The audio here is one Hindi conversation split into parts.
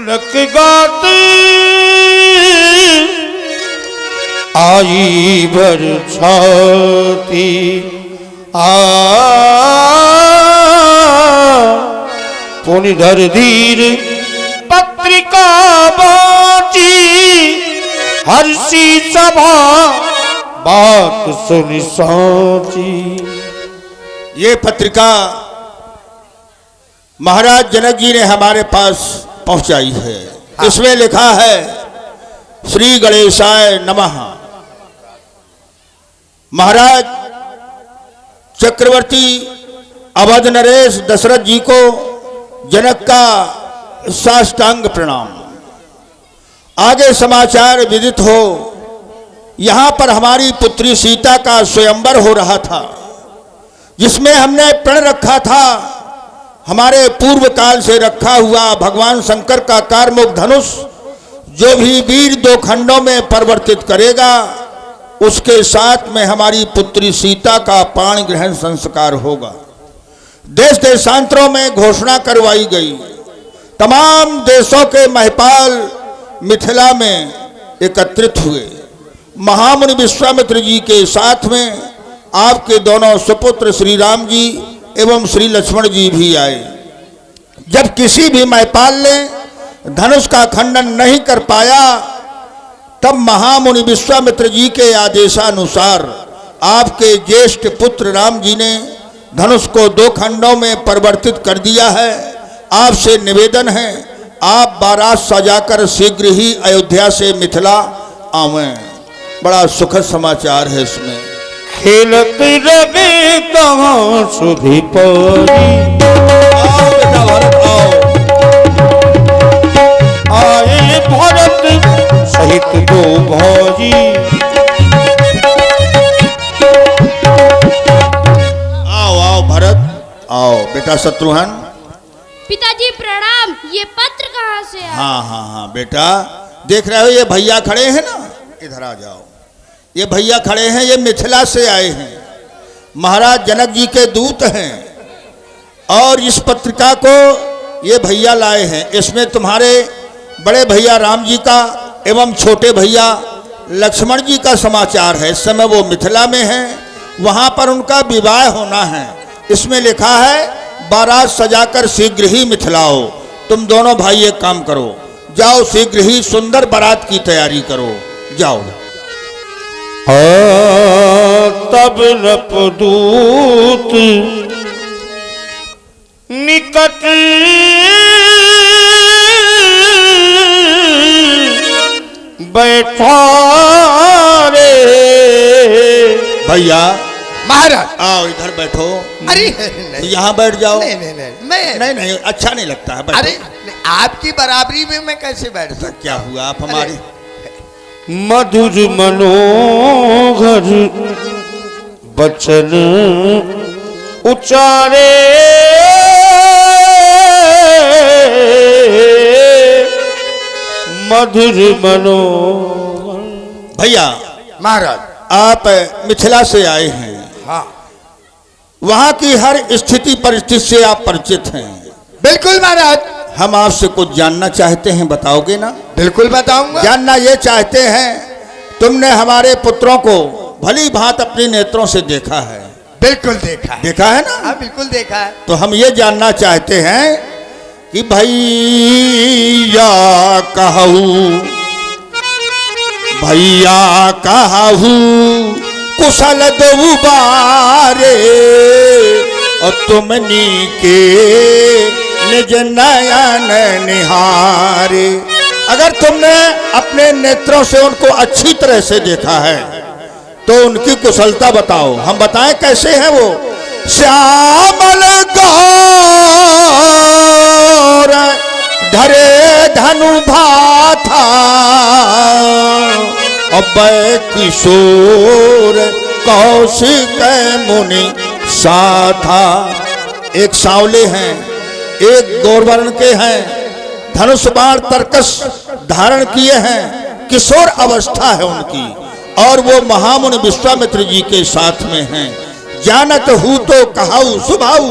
तिलक गाते आई बरसाती पुनिधर धीर पत्रिका बाची हर्षी सभा बात सुनी साची। ये पत्रिका महाराज जनक जी ने हमारे पास पहुंचाई है। हाँ। इसमें लिखा है श्री गणेशाय नमः। महाराज चक्रवर्ती अवध नरेश दशरथ जी को जनक का साष्टांग प्रणाम। आगे समाचार विदित हो, यहाँ पर हमारी पुत्री सीता का स्वयंवर हो रहा था, जिसमें हमने प्रण रखा था हमारे पूर्व काल से रखा हुआ भगवान शंकर का कारमुख धनुष जो भी वीर दो खंडों में परिवर्तित करेगा, उसके साथ में हमारी पुत्री सीता का पाण ग्रहण संस्कार होगा। देश देशांतरों में घोषणा करवाई गई। तमाम देशों के महिपाल मिथिला में एकत्रित हुए। महामुनि विश्वामित्र जी के साथ में आपके दोनों सुपुत्र श्री राम जी एवं श्री लक्ष्मण जी भी आए। जब किसी भी महिपाल ने धनुष का खंडन नहीं कर पाया, तब महामुनि विश्वामित्र जी के आदेशानुसार आपके ज्येष्ठ पुत्र राम जी ने धनुष को दो खंडों में परिवर्तित कर दिया है। आपसे निवेदन है, आप बारात सजाकर शीघ्र ही अयोध्या से मिथिला आवें। बड़ा सुखद समाचार है इसमें। खेलत रवे कहाँ सुधी परी, आओ बेटा भरत आओ। आए भरत सहित दो भौजी, आओ आओ भरत आओ। बेटा शत्रुघ्न। पिताजी प्रणाम। ये पत्र कहाँ से है? हाँ बेटा, देख रहे हो ये भैया खड़े हैं ना, इधर आ जाओ। ये भैया खड़े हैं, ये मिथिला से आए हैं, महाराज जनक जी के दूत हैं। और इस पत्रिका को ये भैया लाए हैं। इसमें तुम्हारे बड़े भैया राम जी का एवं छोटे भैया लक्ष्मण जी का समाचार है। इस समय वो मिथिला में हैं, वहाँ पर उनका विवाह होना है। इसमें लिखा है बारात सजाकर शीघ्र ही मिथिलाओ। तुम दोनों भाई एक काम करो, जाओ शीघ्र ही सुंदर बारात की तैयारी करो, जाओ। तब नपदूत निकट बैठा रे। भैया महाराज आओ इधर बैठो। अरे नहीं, यहाँ बैठ जाओ। नहीं नहीं नहीं मैं नहीं अच्छा नहीं लगता है, बैठो। अरे आपकी बराबरी में मैं कैसे बैठ सकता? क्या हुआ, आप हमारे मधुर मनोहर बचन उचारे, मधुर मनोहर। भैया महाराज आप मिथिला से आए हैं, हाँ वहाँ की हर स्थिति परिस्थिति से आप परिचित हैं। बिल्कुल महाराज। हम आपसे कुछ जानना चाहते हैं, बताओगे ना? बिल्कुल बताऊंगा। जानना ये चाहते हैं, तुमने हमारे पुत्रों को भली भांत अपने नेत्रों से देखा है। बिल्कुल देखा है। देखा है ना? हाँ बिल्कुल देखा है। तो हम ये जानना चाहते हैं कि भैया कहू कुशल दुबारे, और तुमनी के निज नयन निहारे। अगर तुमने अपने नेत्रों से उनको अच्छी तरह से देखा है तो उनकी कुशलता बताओ। हम बताएं कैसे हैं वो? श्यामल गौर धरे धनु भाथा, अभय किशोर कौशिक मुनि साथा। एक सांवले हैं, एक गौरवर्ण के हैं, धनुष बाण तरकस धारण किए हैं, किशोर अवस्था है उनकी, और वो महामुनि विश्वामित्र जी के साथ में हैं। जानत हूँ तो कहाऊ स्वभाव,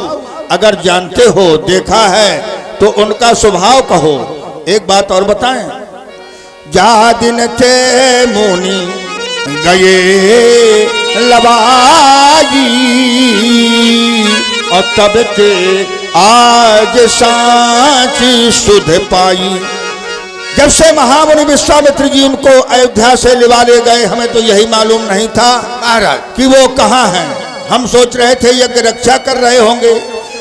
अगर जानते हो देखा है तो उनका स्वभाव कहो। एक बात और बताएं, जा दिन थे मुनि गए लवाई और तब ते आज सांची सुध पाई। जब से महामुनि विश्वामित्र जी उनको अयोध्या से लिवाले गए, हमें तो यही मालूम नहीं था महाराज कि वो कहाँ हैं। हम सोच रहे थे यज्ञ रक्षा कर रहे होंगे,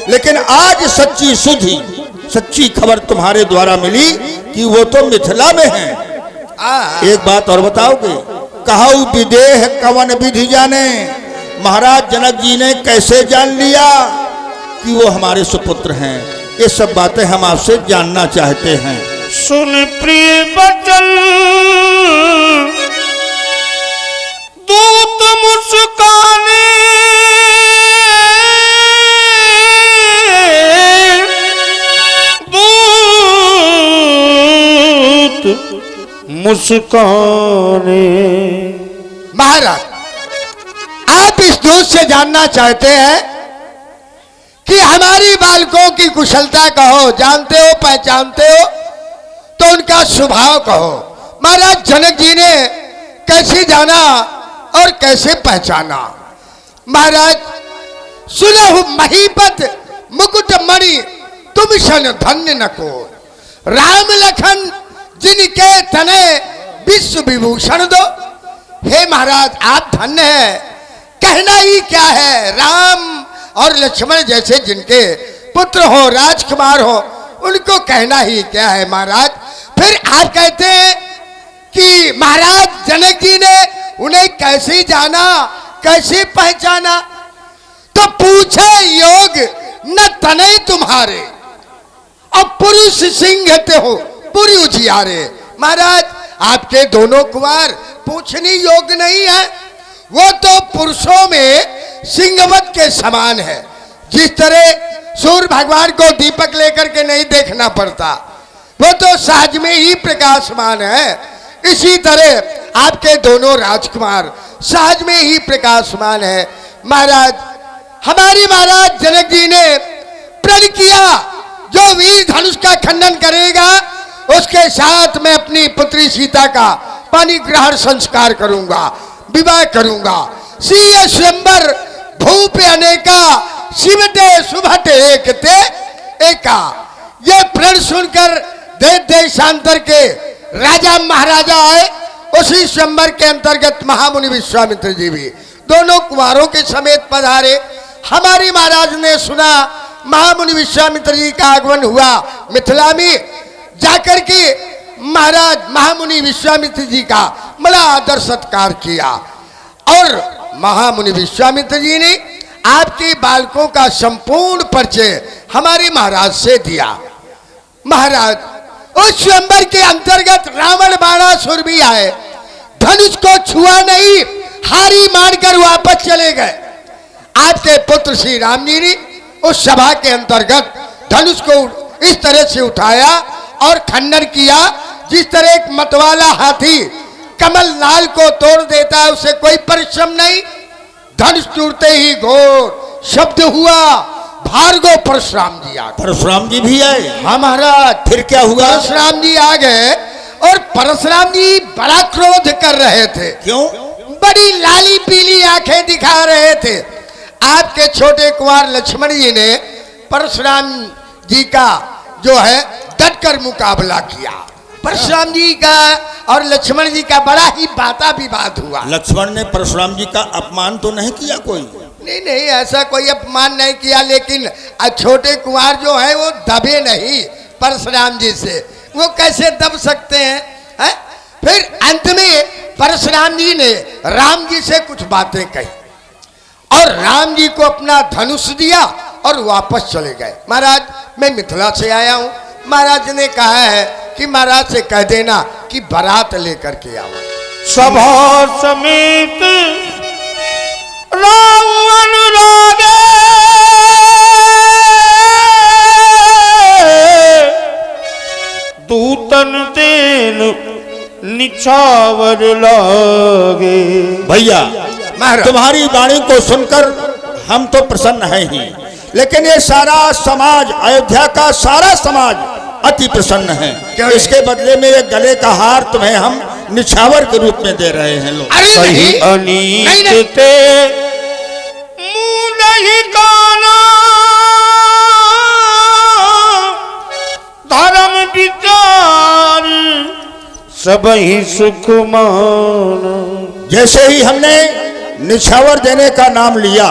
लेकिन आज सच्ची सुधी सच्ची खबर तुम्हारे द्वारा मिली कि वो तो मिथिला में हैं। एक बात और बताओगे, कहऊ विदेह कवन विधि जाने, महाराज जनक जी ने कैसे जान लिया कि वो हमारे सुपुत्र हैं? ये सब बातें हम आपसे जानना चाहते हैं। सुन प्रिय बचन दूत मुस्काने, मुस्काने। महाराज आप इस दूत से जानना चाहते हैं कि हमारी बालकों की कुशलता कहो, जानते हो पहचानते हो तो उनका स्वभाव कहो। महाराज जनक जी ने कैसे जाना और कैसे पहचाना? महाराज सुनहु महीपत मुकुट मणि तुम शन धन्य न को, राम लखन जिनके तने विश्व विभूषण दो। हे महाराज आप धन्य है, कहना ही क्या है। राम और लक्ष्मण जैसे जिनके पुत्र हो, राजकुमार हो, उनको कहना ही क्या है महाराज। फिर आप कहते हैं कि महाराज जनक जी ने उन्हें कैसे जाना, कैसे पहचाना? तो पूछे योग न तने तुम्हारे, अब पुरुष सिंह ते हो पूरी उजियारे। महाराज आपके दोनों कुमार पूछने योग्य नहीं है, वो तो पुरुषों में सिंहवत के समान है। जिस तरह सूर्य भगवान को दीपक लेकर के नहीं देखना पड़ता, वो तो सहज में ही प्रकाशमान है, इसी तरह आपके दोनों राजकुमार सहज में ही प्रकाशमान है। महाराज हमारी महाराज जनक जी ने प्रण किया, जो वीर धनुष का खंडन करेगा उसके साथ मैं अपनी पुत्री सीता का पानी ग्रहण संस्कार करूंगा, विवाह करूंगा। सीय स्वयंवर भूप अनेका, शिवते सुभटे एकते एका। ये प्रण सुनकर देश देशांतर के राजा महाराजा आए, उसी स्वयंवर के अंतर्गत महामुनि विश्वामित्र जी भी दोनों कुमारों के समेत पधारे। हमारी महाराज ने सुना महामुनि विश्वामित्र जी का आगमन हुआ मिथिला में, जाकर के महाराज महामुनि विश्वामित्र जी का बड़ा आदर सत्कार किया और महामुनि विश्वामित्र जी ने आपके बालकों का संपूर्ण परिचय हमारे महाराज से दिया। महाराज उस स्वयंवर के अंतर्गत रावण बाणासुर भी आए, धनुष को छुआ नहीं, हारी मानकर वापस चले गए। आपके पुत्र श्री राम जी ने उस सभा के अंतर्गत धनुष को इस तरह से उठाया और खंडन किया, जिस तरह एक मतवाला हाथी कमल नाल को तोड़ देता है, उसे कोई परिश्रम नहीं। धनुष टूटते ही घोर शब्द हुआ, भार्गव परशुराम जी आ गए। परशुराम जी भी आए? हाँ महाराज। फिर क्या हुआ? परशुराम जी आ गए और परशुराम जी बड़ा क्रोध कर रहे थे। क्यों? बड़ी लाली पीली आंखें दिखा रहे थे। आपके छोटे कुमार लक्ष्मण जी ने परशुराम जी का जो है डटकर मुकाबला किया। परशुराम जी का और लक्ष्मण जी का बड़ा ही बाता विवाद हुआ। लक्ष्मण ने परशुराम जी का अपमान तो नहीं किया कोई? नहीं, ऐसा कोई अपमान नहीं किया, लेकिन छोटे कुमार जो है वो दबे नहीं परशुराम जी से। वो कैसे दब सकते हैं? फिर अंत में परशुराम जी ने राम जी से कुछ बातें कही और राम जी को अपना धनुष दिया और वापस चले गए। महाराज मैं मिथिला से आया हूँ, महाराज ने कहा है कि महाराज से कह देना कि बारात लेकर के आओ। सभा समेत राम अनुरागे, दूतन तेन निछावर लागे। भैया महाराज तुम्हारी वाणी को सुनकर हम तो प्रसन्न हैं ही, लेकिन ये सारा समाज, अयोध्या का सारा समाज अति प्रसन्न हैं। क्यों? इसके बदले में एक गले का हार तुम्हें हम निछावर के रूप में दे रहे हैं लोग। अरे सही नहीं, अनीत नहीं, नहीं। ते मुँह नहीं काना, धर्म विचार सब ही सुख माना। जैसे ही हमने निछावर देने का नाम लिया,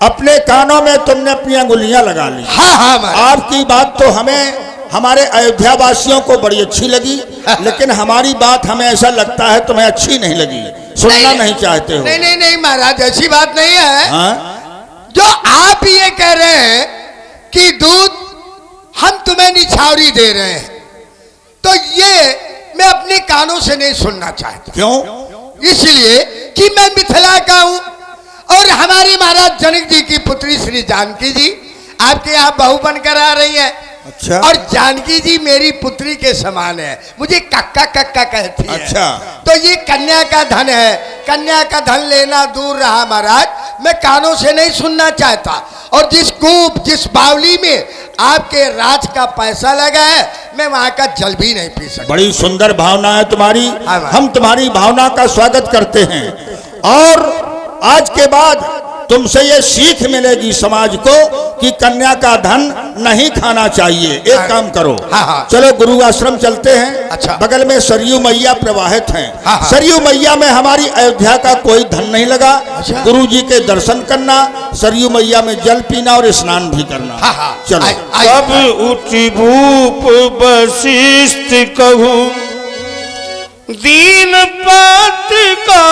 अपने कानों में तुमने अपनी अंगुलियां लगा ली। हाँ हाँ महाराज। आपकी बात तो हमें हमारे अयोध्या वासियों को बड़ी अच्छी लगी, लेकिन हमारी बात हमें ऐसा लगता है तुम्हें अच्छी नहीं लगी, सुनना नहीं चाहते हो। नहीं नहीं नहीं महाराज, ऐसी बात नहीं है। हाँ? जो आप ये कह रहे हैं कि दूध हम तुम्हें निछावरी दे रहे हैं, तो ये मैं अपने कानों से नहीं सुनना चाहता। क्यों? इसलिए कि मैं मिथिला का हूं और हमारी महाराज जनक जी की पुत्री श्री जानकी जी आपके यहाँ बहू बनकर आ रही है। अच्छा। और जानकी जी मेरी पुत्री के समान है, मुझे कक्का कक्का कहती है। अच्छा। तो ये कन्या का धन है, कन्या का धन लेना दूर रहा महाराज, मैं कानों से नहीं सुनना चाहता। और जिस कूप जिस बावली में आपके राज का पैसा लगा है, मैं वहां का जल भी नहीं पी सकता। बड़ी सुंदर भावना है तुम्हारी, हाँ, हम तुम्हारी भावना का स्वागत करते हैं। और आज के बाद तुमसे ये सीख मिलेगी समाज को कि कन्या का धन नहीं खाना चाहिए। एक काम करो, हाँ, हाँ। चलो गुरु आश्रम चलते हैं। अच्छा। बगल में सरयू मैया प्रवाहित हैं। हाँ, हाँ। सरयू मैया में हमारी अयोध्या का कोई धन नहीं लगा। अच्छा। गुरु जी के दर्शन करना, सरयू मैया में जल पीना और स्नान भी करना। हाँ, हाँ। चलो। तब उठी भूप वशिष्ठ कहूँ, दीन पत का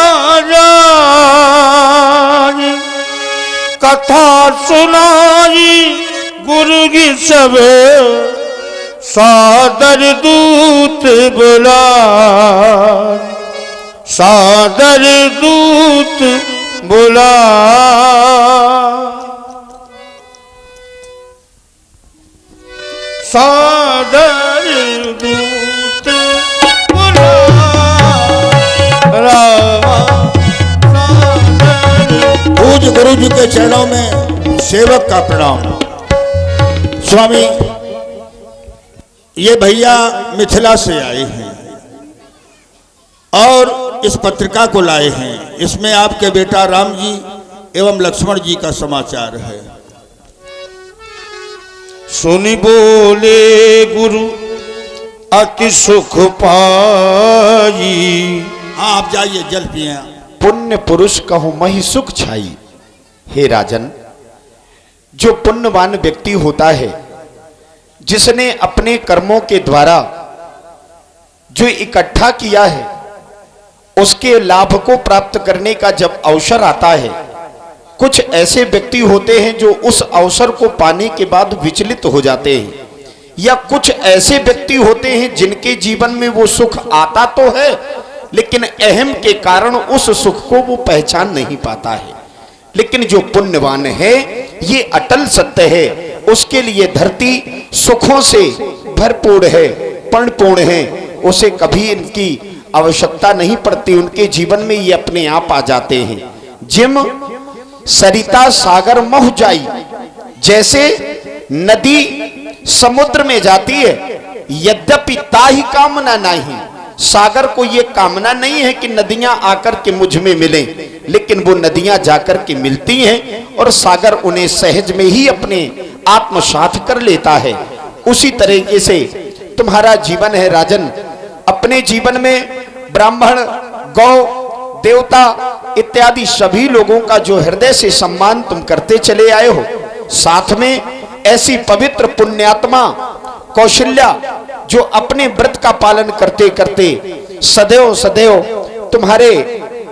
कथा सुनाई गुरु की सब, सादर दूत बुला, सादर दूत बुला। सादर दूत बुला, रामा पूज्य गुरु जी के चरणों में सेवक का प्रणाम। स्वामी, ये भैया मिथिला से आए हैं और इस पत्रिका को लाए हैं। इसमें आपके बेटा राम जी एवं लक्ष्मण जी का समाचार है। सुनि बोले गुरु अति सुख पाई। हाँ, आप जाइए, जल पिए। पुण्य पुरुष कहूं मही सुख छाई। हे राजन, जो पुण्यवान व्यक्ति होता है, जिसने अपने कर्मों के द्वारा जो इकट्ठा किया है, उसके लाभ को प्राप्त करने का जब अवसर आता है, कुछ ऐसे व्यक्ति होते हैं जो उस अवसर को पाने के बाद विचलित हो जाते हैं, या कुछ ऐसे व्यक्ति होते हैं जिनके जीवन में वो सुख आता तो है, लेकिन अहम के कारण उस सुख को वो पहचान नहीं पाता है। लेकिन जो पुण्यवान है, ये अटल सत्य है, उसके लिए धरती सुखों से भरपूर है, परिपूर्ण है, उसे कभी इनकी आवश्यकता नहीं पड़ती। उनके जीवन में ये अपने आप आ जाते हैं। जिम सरिता सागर मह जाई, जैसे नदी समुद्र में जाती है, यद्यपि ताही कामना नहीं, सागर को ये कामना नहीं है कि नदियां आकर के मुझ में मिलें, लेकिन वो नदियां जाकर के मिलती हैं और सागर उन्हें सहज में ही अपने आत्मसात कर लेता है। उसी तरीके से तुम्हारा जीवन है राजन। अपने जीवन में ब्राह्मण, गौ, देवता इत्यादि सभी लोगों का जो हृदय से सम्मान तुम करते चले आए हो, साथ में ऐसी पवित्र पुण्यात्मा कौशल्या जो अपने व्रत का पालन करते करते सदैव सदैव तुम्हारे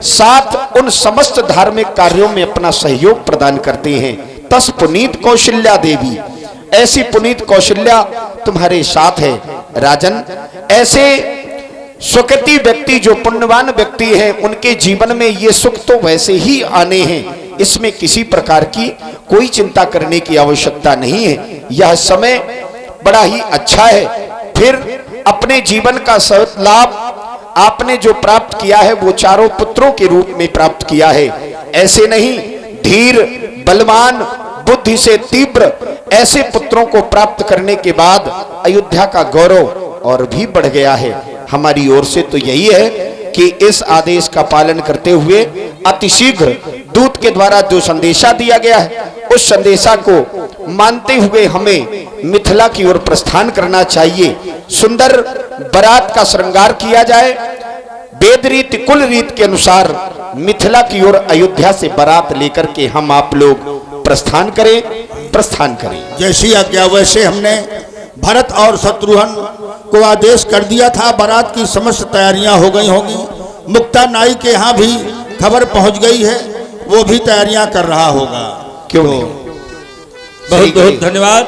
साथ उन समस्त धार्मिक कार्यों में अपना सहयोग प्रदान करते हैं। तस पुनीत कौशल्या देवी, ऐसी पुनीत कौशल्या तुम्हारे साथ है राजन। ऐसे सुकृति व्यक्ति जो पुण्यवान व्यक्ति हैं, उनके जीवन में ये सुख तो वैसे ही आने हैं, इसमें किसी प्रकार की कोई चिंता करने की आवश्यकता नहीं है। यह समय बड़ा ही अच्छा है। फिर अपने जीवन का लाभ आपने जो प्राप्त किया है वो चारों पुत्रों के रूप में प्राप्त किया है। ऐसे नहीं, धीर, बलवान, बुद्धि से तीव्र ऐसे पुत्रों को प्राप्त करने के बाद अयोध्या का गौरव और भी बढ़ गया है। हमारी ओर से तो यही है कि इस आदेश का पालन करते हुए अतिशीघ्र दूत के द्वारा जो संदेशा दिया गया है उस संदेशा को मानते हुए हमें मिथिला की ओर प्रस्थान करना चाहिए। सुंदर बारात का श्रृंगार किया जाए, वेद रीति कुल रीत के अनुसार मिथिला की ओर अयोध्या से बारात लेकर के हम आप लोग प्रस्थान करें। जैसी आज्ञा वैसे हमने भरत और शत्रुघ्न को आदेश कर दिया था। बारात की समस्त तैयारियां हो गई होंगी। मुक्ता नाई के यहाँ भी खबर पहुंच गई है, वो भी तैयारियां कर रहा होगा। क्यों नहीं? बहुत बहुत धन्यवाद।